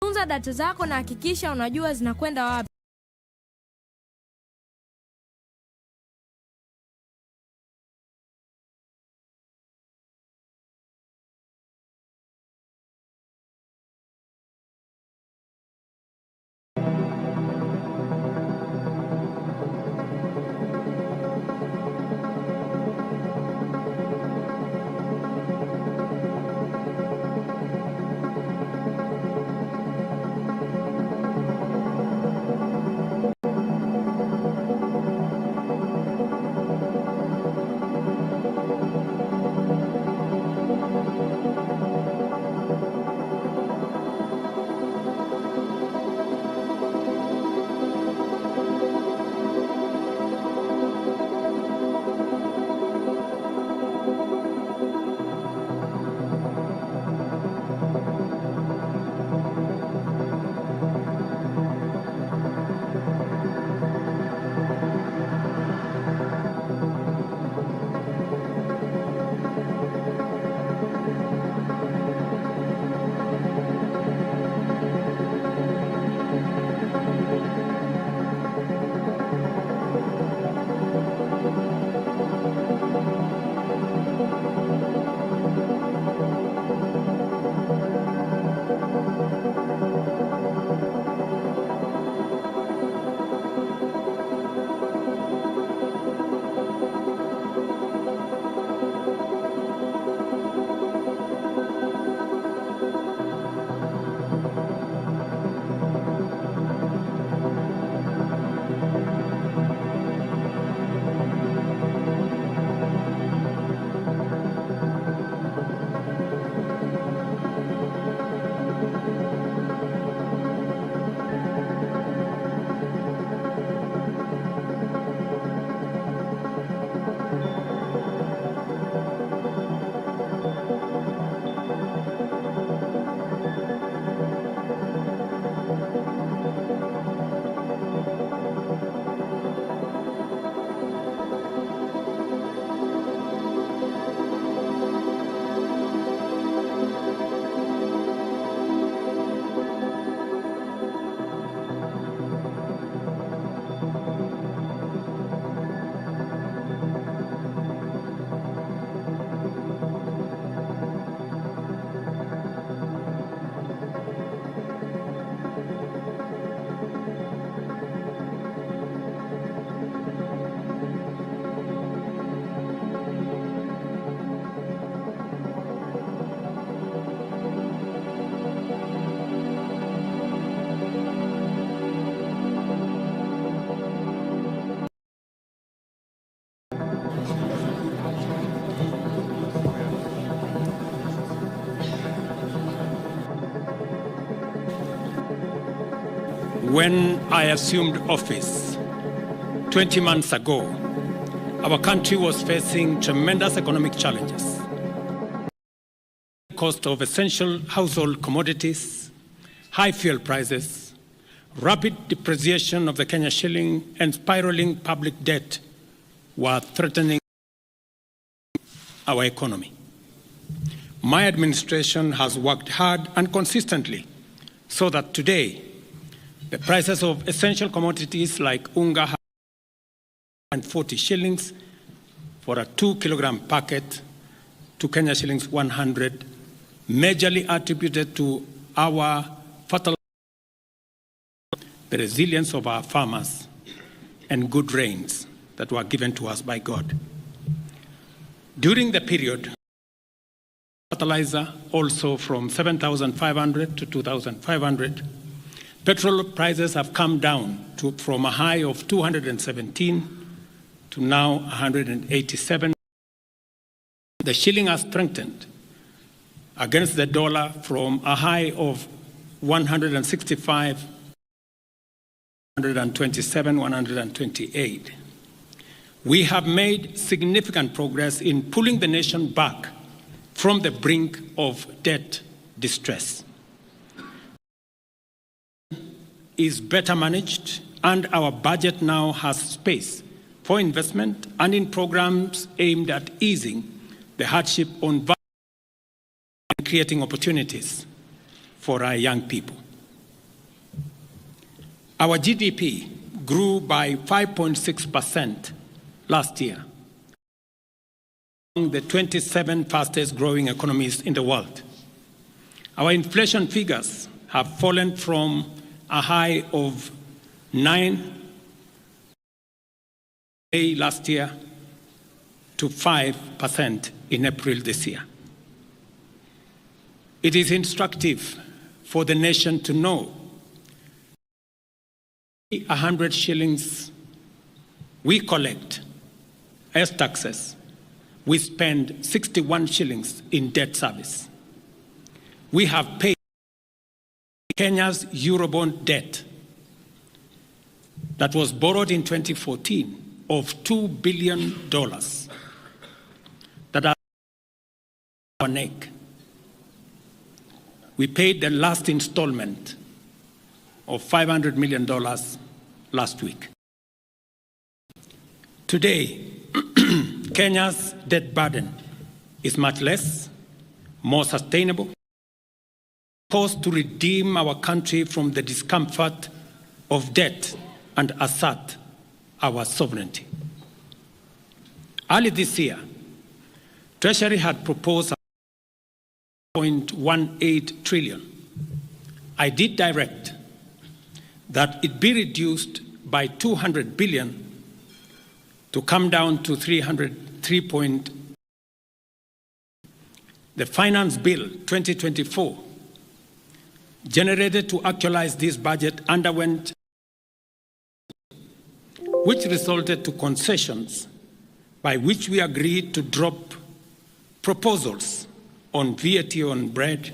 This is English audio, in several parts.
Tunza data zako na hakikisha unajua zinakwenda wapi. When I assumed office 20 months ago, our country was facing tremendous economic challenges. The cost of essential household commodities, high fuel prices, rapid depreciation of the Kenya shilling, and spiraling public debt were threatening our economy. My administration has worked hard and consistently so that today, the prices of essential commodities like unga and 40 shillings for a 2-kilogram packet to Kenya shillings 100, majorly attributed to our fertilizer, the resilience of our farmers, and good rains that were given to us by God. During the period, fertilizer also from 7,500 to 2,500. Petrol prices have come down from a high of 217 to now 187. The shilling has strengthened against the dollar from a high of 165, 127, 128. We have made significant progress in pulling the nation back from the brink of debt distress. Is better managed, and our budget now has space for investment and in programs aimed at easing the hardship on and creating opportunities for our young people. Our GDP grew by 5.6% last year, among the 27 fastest growing economies in the world. Our inflation figures have fallen from a high of 9% last year to 5% in April this year. It is instructive for the nation to know 100 shillings we collect as taxes, we spend 61 shillings in debt service. We have paid Kenya's Eurobond debt that was borrowed in 2014 of $2 billion that are our neck. We paid the last installment of $500 million last week. Today, Kenya's debt burden is much less, more sustainable, poised to redeem our country from the discomfort of debt and assert our sovereignty. Early this year, Treasury had proposed 0.18 trillion. I did direct that it be reduced by 200 billion to come down to 3. The Finance Bill 2024, generated to actualize this budget, underwent, which resulted to concessions by which we agreed to drop proposals on VAT on bread,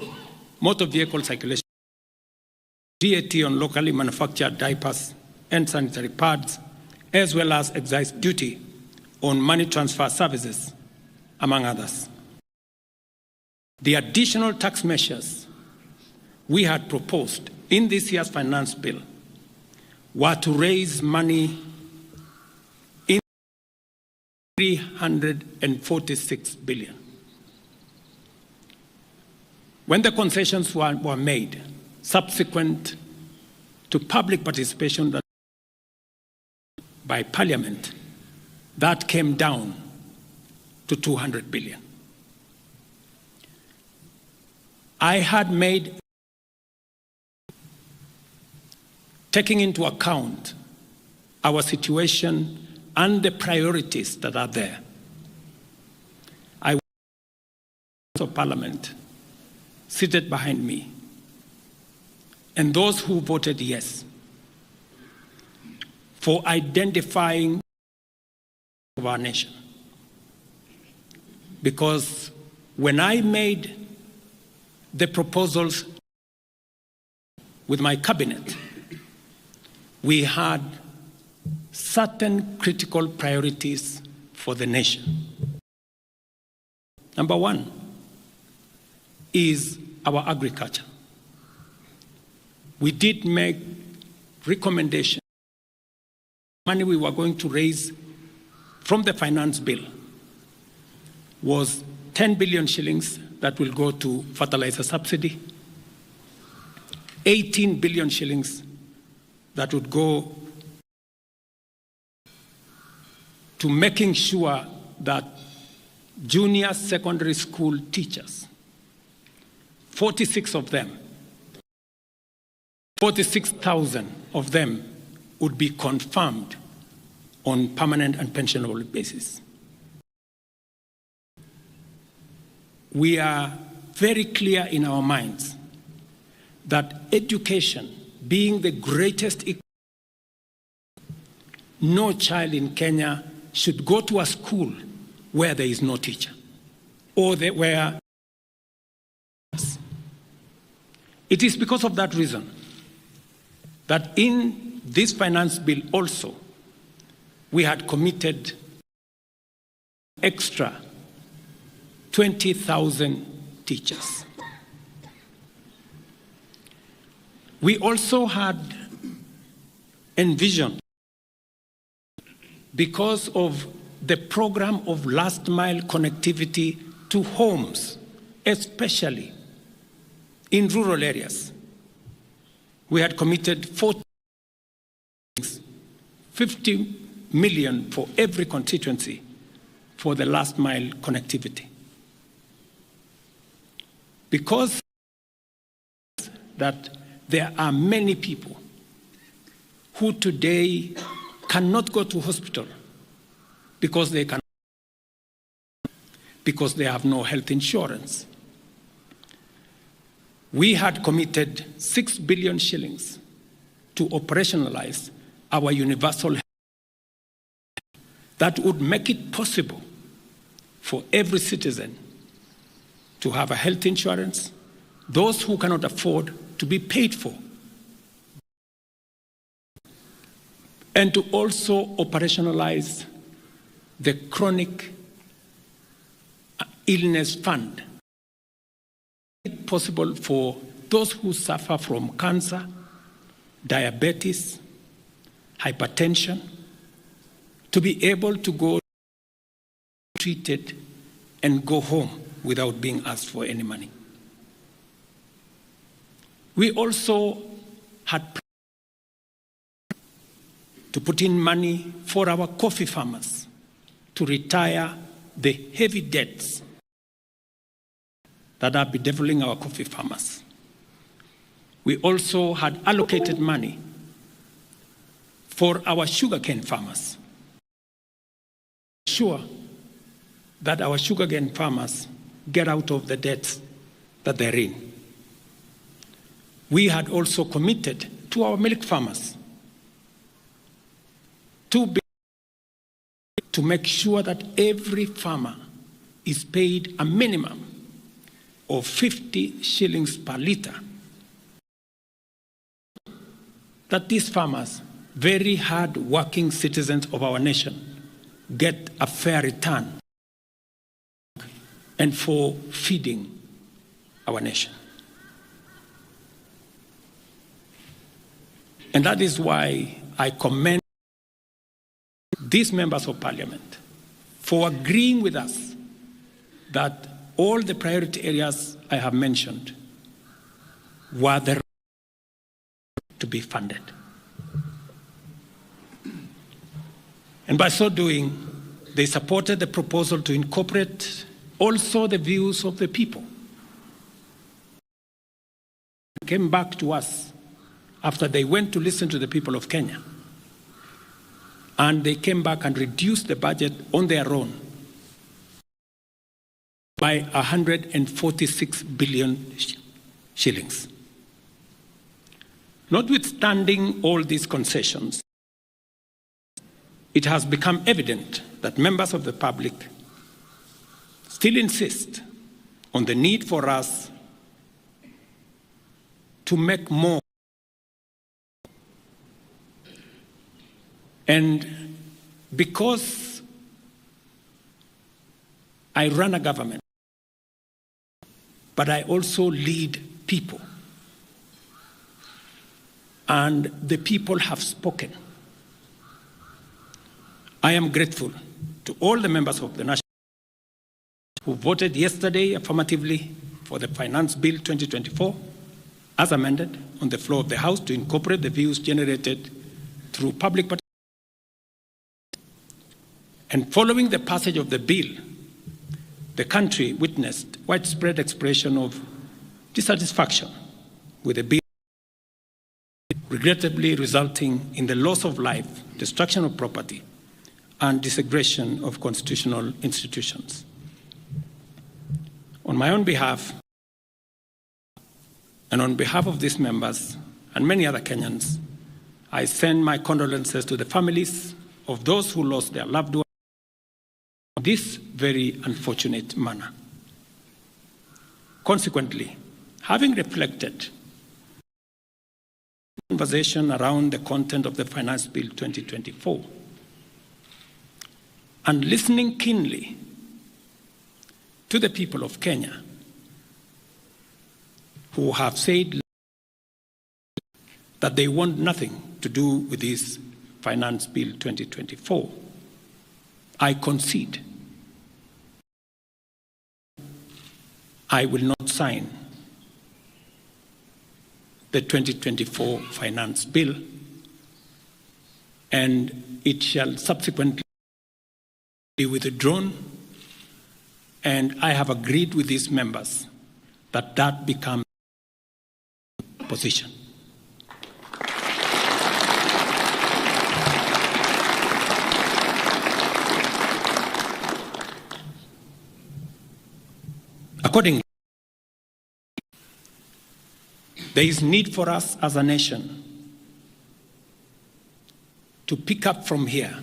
motor vehicle circulation, VAT on locally manufactured diapers and sanitary pads, as well as excise duty on money transfer services, among others. The additional tax measures we had proposed in this year's finance bill were to raise money in 346 billion. When the concessions were made, subsequent to public participation by Parliament, that came down to 200 billion. I had made, taking into account our situation and the priorities that are there, I of Parliament seated behind me, and those who voted yes, for identifying of our nation. Because when I made the proposals with my cabinet, we had certain critical priorities for the nation. Number one is our agriculture. We did make recommendations. Money we were going to raise from the finance bill was 10 billion shillings that will go to fertilizer subsidy, 18 billion shillings that would go to making sure that junior secondary school teachers, 46 of them, 46,000 of them would be confirmed on permanent and pensionable basis. We are very clear in our minds that education being the greatest, no child in Kenya should go to a school where there is no teacher or where. It is because of that reason that in this finance bill also we had committed extra 20,000 teachers. We also had envisioned, because of the program of last mile connectivity to homes, especially in rural areas, we had committed 40 50 million for every constituency for the last mile connectivity. Because that there are many people who today cannot go to hospital because they have no health insurance. We had committed 6 billion shillings to operationalize our universal health that would make it possible for every citizen to have a health insurance, those who cannot afford to be paid for, and to also operationalize the chronic illness fund. It's possible for those who suffer from cancer, diabetes, hypertension, to be able to go treated and go home without being asked for any money. We also had to put in money for our coffee farmers to retire the heavy debts that are bedeviling our coffee farmers. We also had allocated money for our sugarcane farmers, ensure that our sugarcane farmers get out of the debts that they're in. We had also committed to our milk farmers to make sure that every farmer is paid a minimum of 50 shillings per litre. That these farmers, very hard-working citizens of our nation, get a fair return and for feeding our nation. And that is why I commend these members of parliament for agreeing with us that all the priority areas I have mentioned were the to be funded. And by so doing, they supported the proposal to incorporate also the views of the people. They came back to us after they went to listen to the people of Kenya. And they came back and reduced the budget on their own by 146 billion shillings. Notwithstanding all these concessions, it has become evident that members of the public still insist on the need for us to make more. And because I run a government, but I also lead people, and the people have spoken, I am grateful to all the members of the National who voted yesterday affirmatively for the Finance Bill 2024 as amended on the floor of the House to incorporate the views generated through public participation. And following the passage of the bill, the country witnessed widespread expression of dissatisfaction with the bill, regrettably resulting in the loss of life, destruction of property, and disintegration of constitutional institutions. On my own behalf, and on behalf of these members and many other Kenyans, I send my condolences to the families of those who lost their loved ones in this very unfortunate manner. Consequently, having reflected on the conversation around the content of the Finance Bill 2024, and listening keenly to the people of Kenya who have said that they want nothing to do with this Finance Bill 2024, I concede I will not sign the 2024 Finance Bill, and it shall subsequently be withdrawn. And I have agreed with these members that that becomes position. Accordingly, there is need for us as a nation to pick up from here.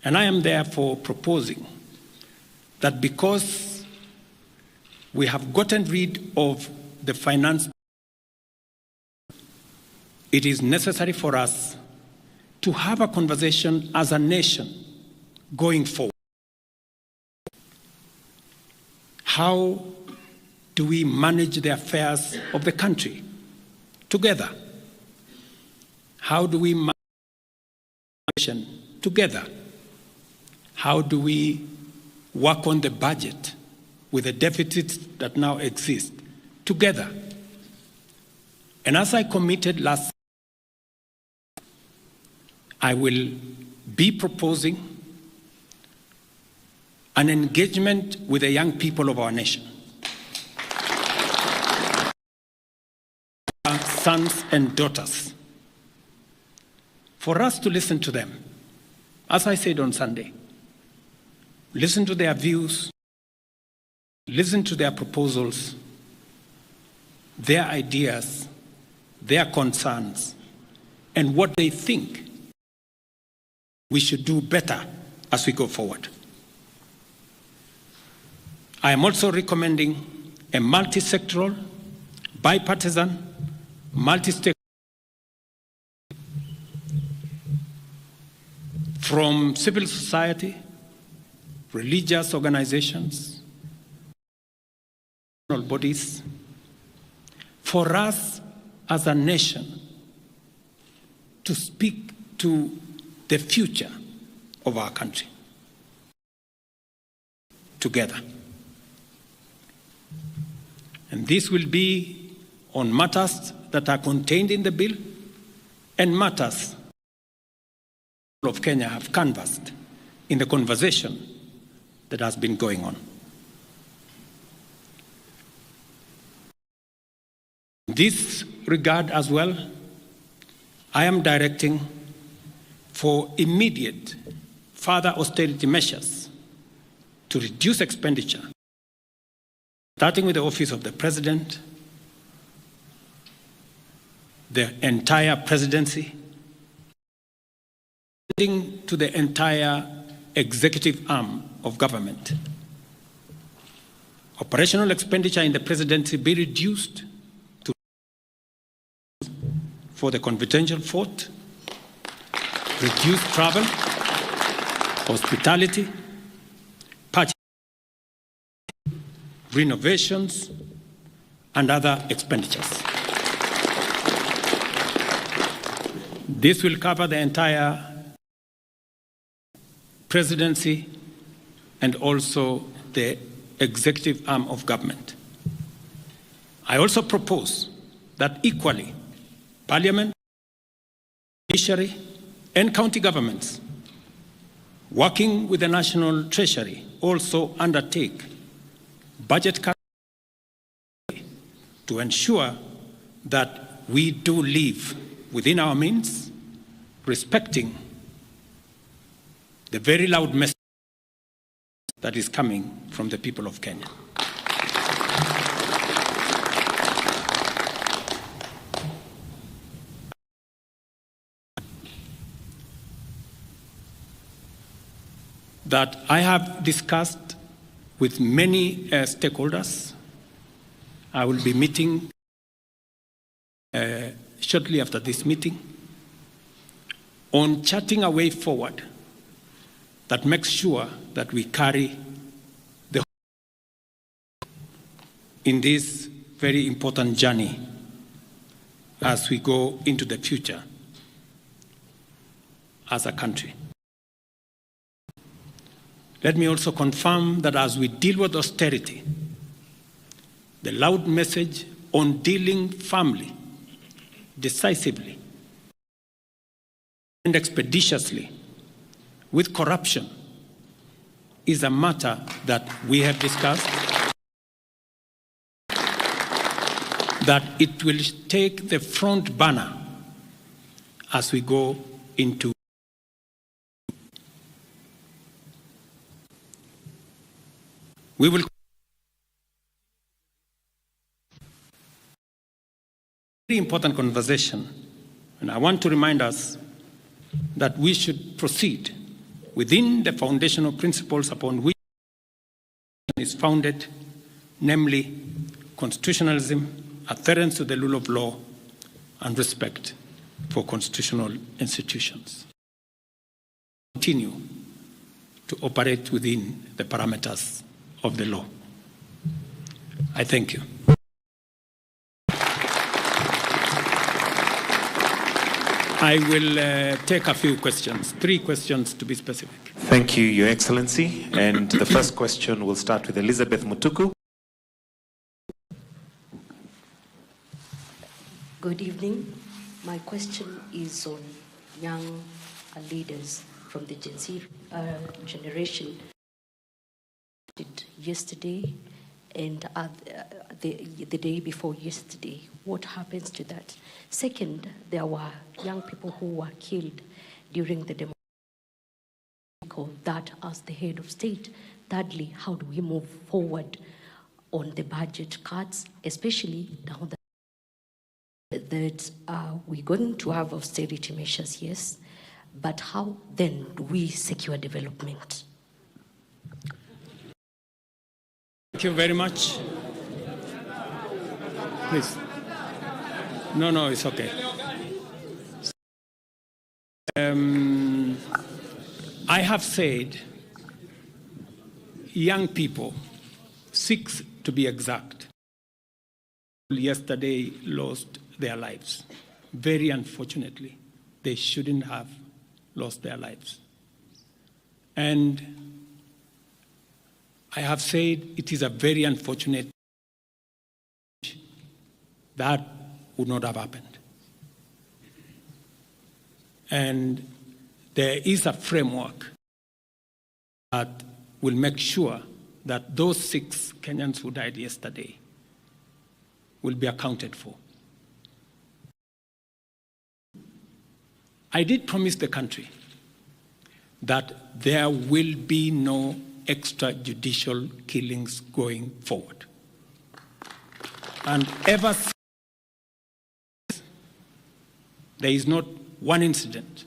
And I am therefore proposing that because we have gotten rid of the finance, it is necessary for us to have a conversation as a nation going forward. How do we manage the affairs of the country together? How do we manage together? How do we work on the budget with the deficits that now exist together? And as I committed last, I will be proposing an engagement with the young people of our nation, our sons and daughters, for us to listen to them. As I said on Sunday, listen to their views, listen to their proposals, their ideas, their concerns, and what they think we should do better as we go forward. I am also recommending a multi-sectoral, bipartisan, multi-stakeholder from civil society, religious organizations, bodies, for us as a nation to speak to the future of our country together. And this will be on matters that are contained in the bill and matters of Kenya have canvassed in the conversation that has been going on. In this regard as well, I am directing for immediate further austerity measures to reduce expenditure, starting with the Office of the President, the entire presidency, leading to the entire executive arm of government. Operational expenditure in the presidency be reduced to for the confidential fort, reduce travel, hospitality, renovations, and other expenditures. This will cover the entire presidency and also the executive arm of government. I also propose that equally, Parliament, judiciary, and county governments, working with the National Treasury, also undertake budget cuts to ensure that we do live within our means, respecting the very loud message that is coming from the people of Kenya. That I have discussed with many stakeholders. I will be meeting shortly after this meeting on charting a way forward that makes sure that we carry the in this very important journey as we go into the future as a country. Let me also confirm that as we deal with austerity, the loud message on dealing firmly decisively and expeditiously with corruption is a matter that we have discussed, that it will take the front banner as we go into. We will very important conversation, and I want to remind us that we should proceed within the foundational principles upon which is founded, namely constitutionalism, adherence to the rule of law, and respect for constitutional institutions. Continue to operate within the parameters of the law. I thank you. I will take a few questions, 3 questions to be specific. Thank you, Your Excellency. And the first question will start with Elizabeth Mutuku. Good evening. My question is on young leaders from the Gen Z generation. Yesterday and the day before yesterday, what happens to that? Second, there were young people who were killed during the demonstration, that as the head of state. Thirdly, how do we move forward on the budget cuts, especially now that we're going to have austerity measures, yes, but how then do we secure development? Thank you very much. Please. No, it's okay. I have said young people, 6 to be exact, yesterday lost their lives. Very unfortunately, they shouldn't have lost their lives. And I have said it is a very unfortunate that would not have happened. And there is a framework that will make sure that those 6 Kenyans who died yesterday will be accounted for. I did promise the country that there will be no extrajudicial killings going forward. And ever since, there is not one incident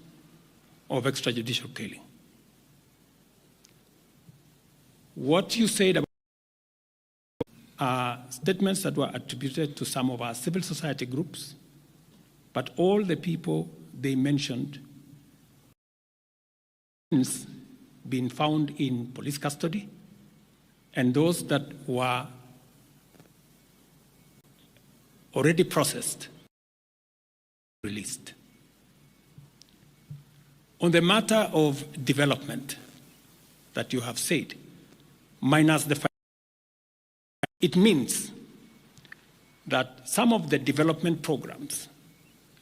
of extrajudicial killing. What you said about statements that were attributed to some of our civil society groups, but all the people they mentioned been found in police custody, and those that were already processed, released. On the matter of development that you have said, minus the fact, it means that some of the development programs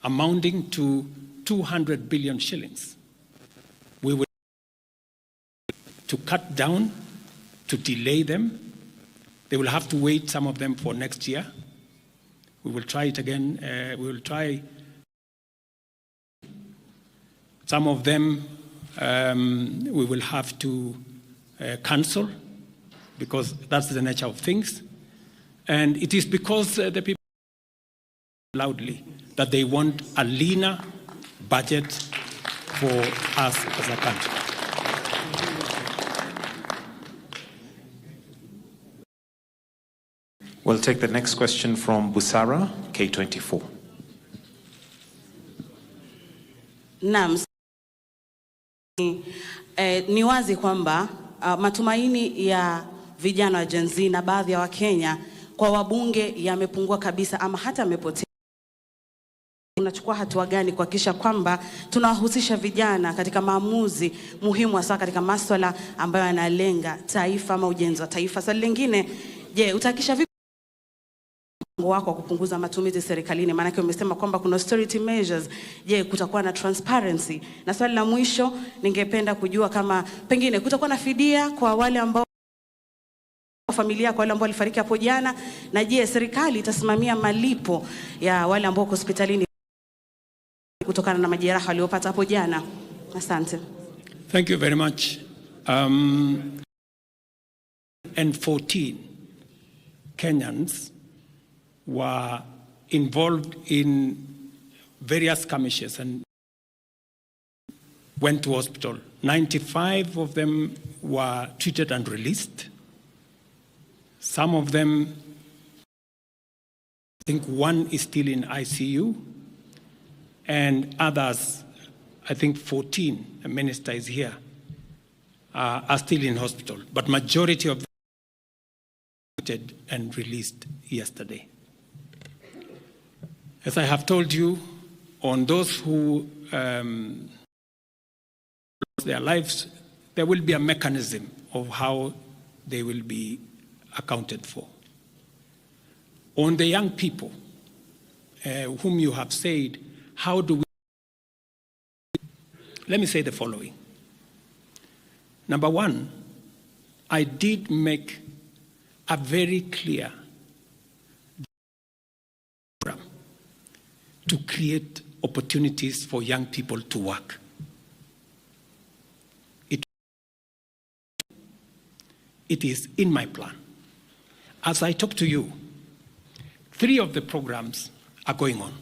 amounting to 200 billion shillings, we will to cut down, to delay them. They will have to wait, some of them, for next year. We will try it again. We will try some of them. We will have to cancel, because that's the nature of things. And it is because the people loudly that they want a leaner budget for us as a country. We'll take the next question from Busara, K24. Naam, ni wazi kwamba matumaini ya vijana wa Gen Z na baadhi ya Wakenya kwa wabunge yamepungua kabisa ama hata yamepotea. Unachukua hatua gani kuhakikisha kwamba tunawahusisha vijana katika maamuzi muhimu, hasa katika masuala ambayo yanalenga taifa ama ujenzi wa taifa? Swali lingine, je, utahakikisha vipi wako wa kupunguza matumizi serikalini? Maana umesema kwamba kuna austerity measures. Je, kutakuwa na transparency? Na swali la mwisho, ningependa kujua kama pengine kutakuwa na fidia kwa wale ambao familia, kwa wale ambao walifariki hapo jana, na je, serikali itasimamia malipo ya wale ambao hospitalini kutokana na majeraha waliopata hapo jana? Asante. Thank you very much. And 14 Kenyans were involved in various skirmishes and went to hospital. 95 of them were treated and released. Some of them, I think one is still in ICU, and others, I think 14, the minister is here, are still in hospital. But majority of them were treated and released yesterday. As I have told you, on those who lost their lives, there will be a mechanism of how they will be accounted for. On the young people whom you have said, how do we? Let me say the following. Number one, I did make a very clear program to create opportunities for young people to work. It is in my plan. As I talk to you, 3 of the programs are going on.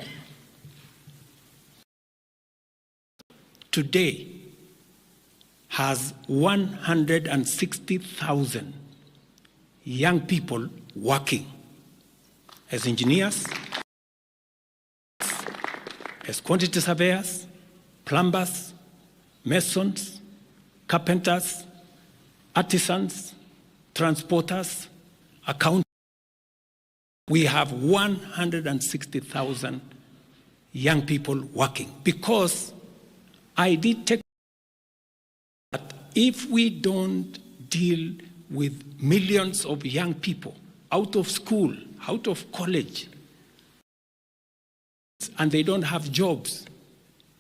Today has 160,000 young people working as engineers, as quantity surveyors, plumbers, masons, carpenters, artisans, transporters, accountants. We have 160,000 young people working because I did take that if we don't deal with millions of young people out of school, out of college, and they don't have jobs,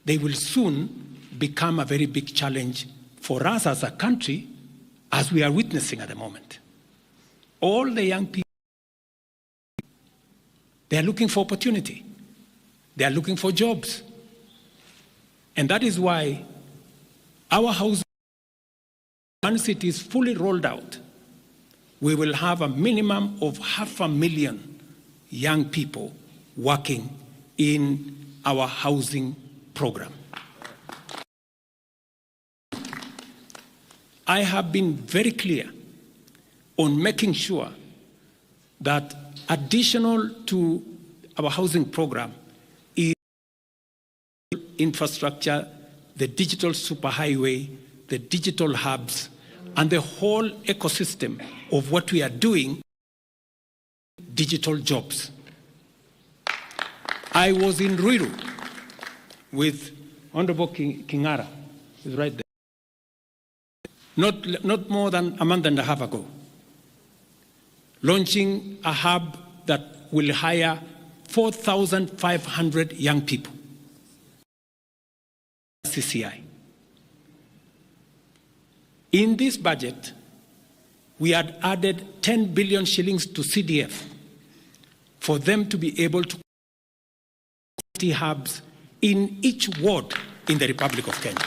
they will soon become a very big challenge for us as a country, as we are witnessing at the moment. All the young people, they are looking for opportunity. They are looking for jobs. And that is why our house, once it is fully rolled out, we will have a minimum of 500,000 young people working in our housing program. I have been very clear on making sure that additional to our housing program is infrastructure, the digital superhighway, the digital hubs, and the whole ecosystem of what we are doing, digital jobs. I was in Ruto with Honorable Kingara, who's right there, not more than a month and a half ago, launching a hub that will hire 4,500 young people. CCI. In this budget, we had added 10 billion shillings to CDF for them to be able to create hubs in each ward in the Republic of Kenya.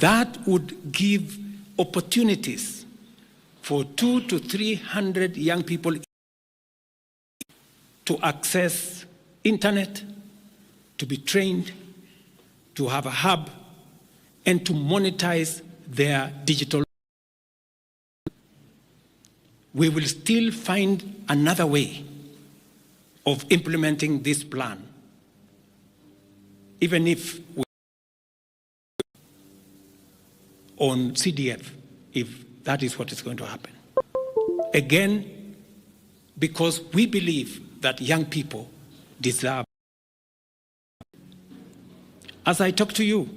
That would give opportunities for 200 to 300 young people to access internet, to be trained, to have a hub, and to monetize their digital. We will still find another way of implementing this plan, even if we on CDF, if that is what is going to happen. Again, because we believe that young people deserve. As I talk to you,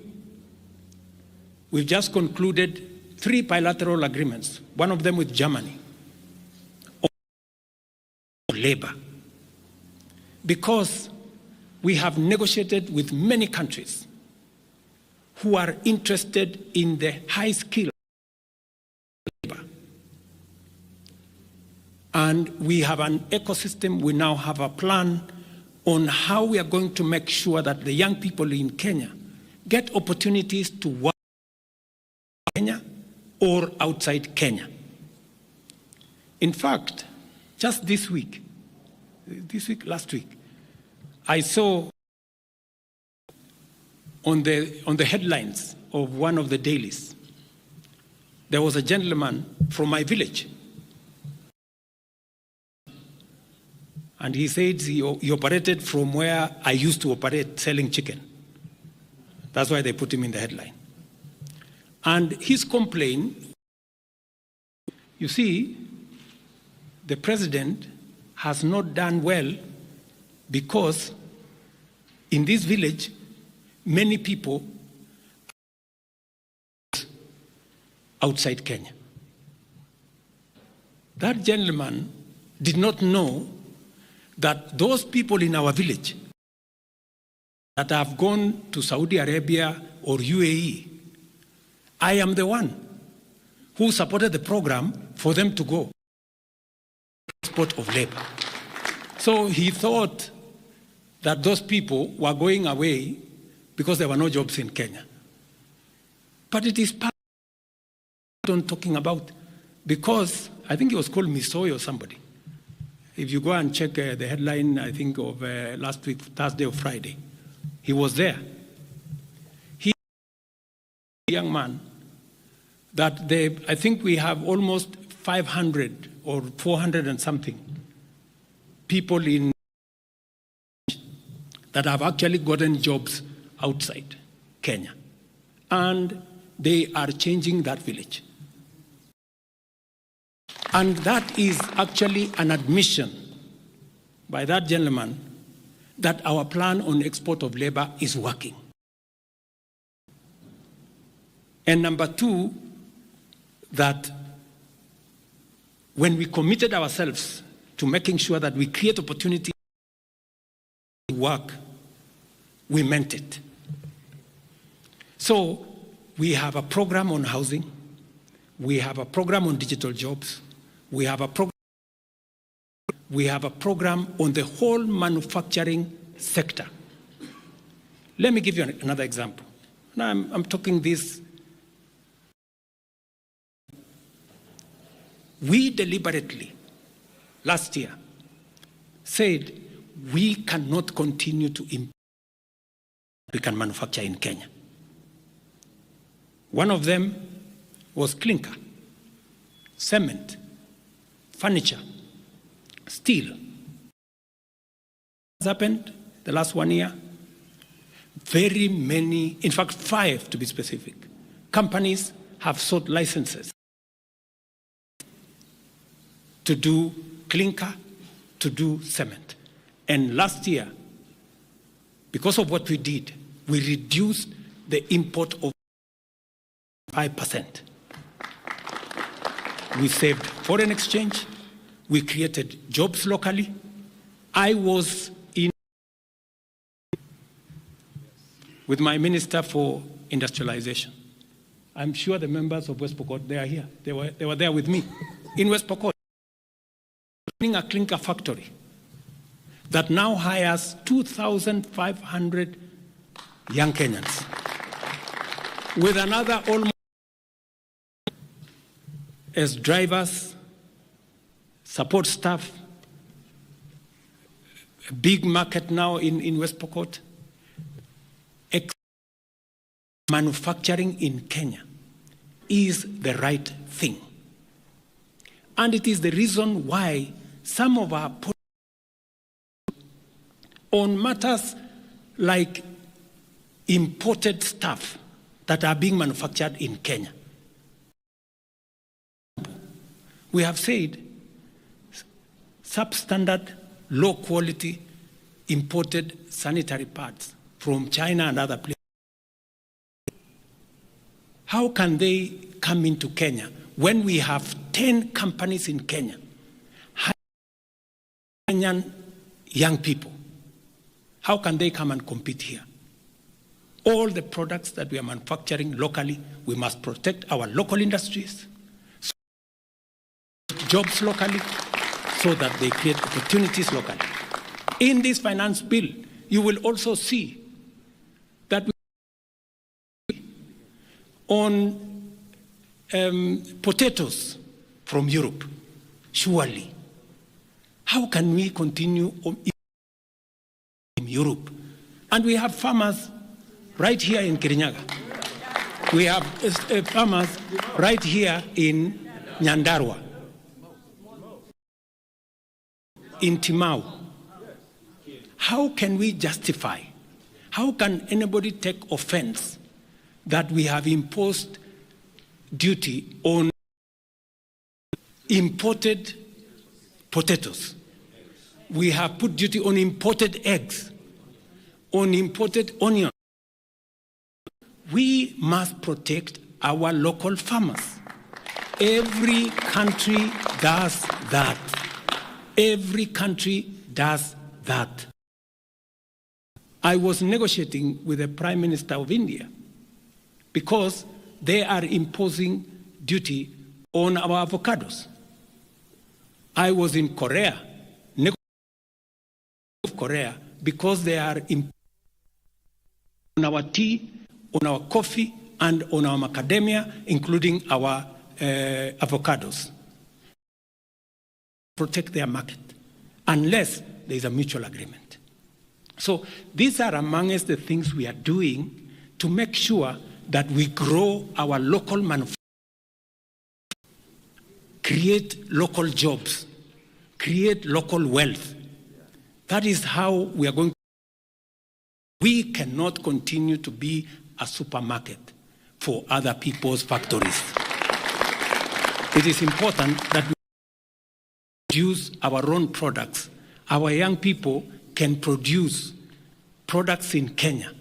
we've just concluded 3 bilateral agreements, one of them with Germany. labor. Because we have negotiated with many countries who are interested in the high skill labor. And we have an ecosystem, we now have a plan on how we are going to make sure that the young people in Kenya get opportunities to work in Kenya or outside Kenya. In fact, just last week, I saw on the headlines of one of the dailies, there was a gentleman from my village. And he said he operated from where I used to operate, selling chicken. That's why they put him in the headline. And his complaint, you see, the president has not done well because in this village, many people outside Kenya. That gentleman did not know that those people in our village that have gone to Saudi Arabia or UAE, I am the one who supported the program for them to go. Export of labor. So he thought that those people were going away because there were no jobs in Kenya. But it is part of what I'm talking about, because I think it was called Misoy or somebody. If you go and check the headline, I think of last week, Thursday or Friday, he was there. He was a young man that I think we have almost 500 or 400 and something people in that have actually gotten jobs outside Kenya. And they are changing that village. And that is actually an admission by that gentleman that our plan on export of labor is working. And number two, that when we committed ourselves to making sure that we create opportunity to work, we meant it. So we have a program on housing, we have a program on digital jobs, we have a program on the whole manufacturing sector. Let me give you another example. Now I'm talking this. We deliberately, last year, said we cannot continue to import we can manufacture in Kenya. One of them was clinker, cement, furniture, steel. What's happened the last 1 year? Very many, in fact 5 to be specific, companies have sought licenses to do clinker, to do cement. And last year, because of what we did, we reduced the import of 5%. We saved foreign exchange, we created jobs locally. I was in with my Minister for Industrialization. I'm sure the members of West Pokot, they are here. They were there with me in West Pokot. A clinker factory that now hires 2,500 young Kenyans with another almost as drivers, support staff, a big market now in West Pokot. Manufacturing in Kenya is the right thing. And it is the reason why some of our on matters like imported stuff that are being manufactured in Kenya. We have said substandard, low quality imported sanitary pads from China and other places. How can they come into Kenya when we have 10 companies in Kenya Kenyan young people, how can they come and compete here? All the products that we are manufacturing locally, we must protect our local industries, jobs locally, so that they create opportunities locally. In this finance bill, you will also see that on potatoes from Europe, surely. How can we continue in Europe? And we have farmers right here in Kirinyaga. We have farmers right here in Nyandarua, in Timau. How can we justify? How can anybody take offense that we have imposed duty on imported potatoes? We have put duty on imported eggs, on imported onions. We must protect our local farmers. Every country does that. Every country does that. I was negotiating with the Prime Minister of India because they are imposing duty on our avocados. I was in Korea, because they are on our tea, on our coffee, and on our macadamia, including our avocados. Protect their market, unless there is a mutual agreement. So these are amongst the things we are doing to make sure that we grow our local manufacturing, create local jobs, create local wealth. That is how we are going. We cannot continue to be a supermarket for other people's factories. It is important that we produce our own products. Our young people can produce products in Kenya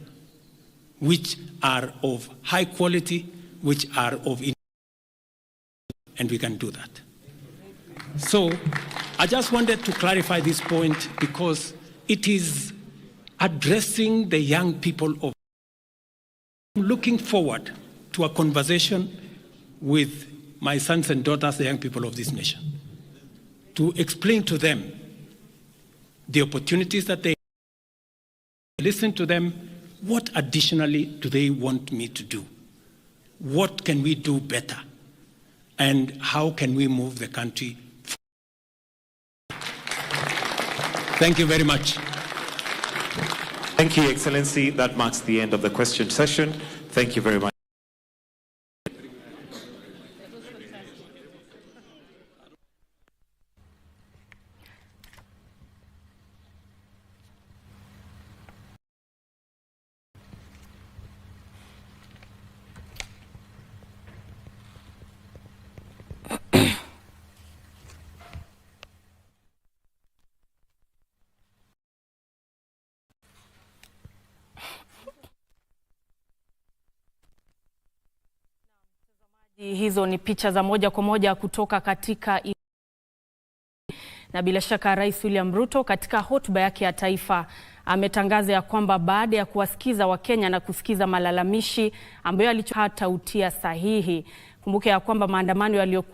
which are of high quality, which are of, and we can do that. So I just wanted to clarify this point because it is addressing the young people of. I'm looking forward to a conversation with my sons and daughters, the young people of this nation, to explain to them the opportunities that they listen to them. What additionally do they want me to do? What can we do better? And how can we move the country forward? Thank you very much. Thank you, Excellency. That marks the end of the question session. Thank you very much. Hizo ni picha za moja kwa moja kutoka katika, na bila shaka Rais William Ruto katika hotuba yake ya taifa ametangaza ya kwamba baada ya kuwasikiza Wakenya na kusikiza malalamishi ambayo hatautia sahihi. Kumbuke ya kwamba maandamano yaliyokuwa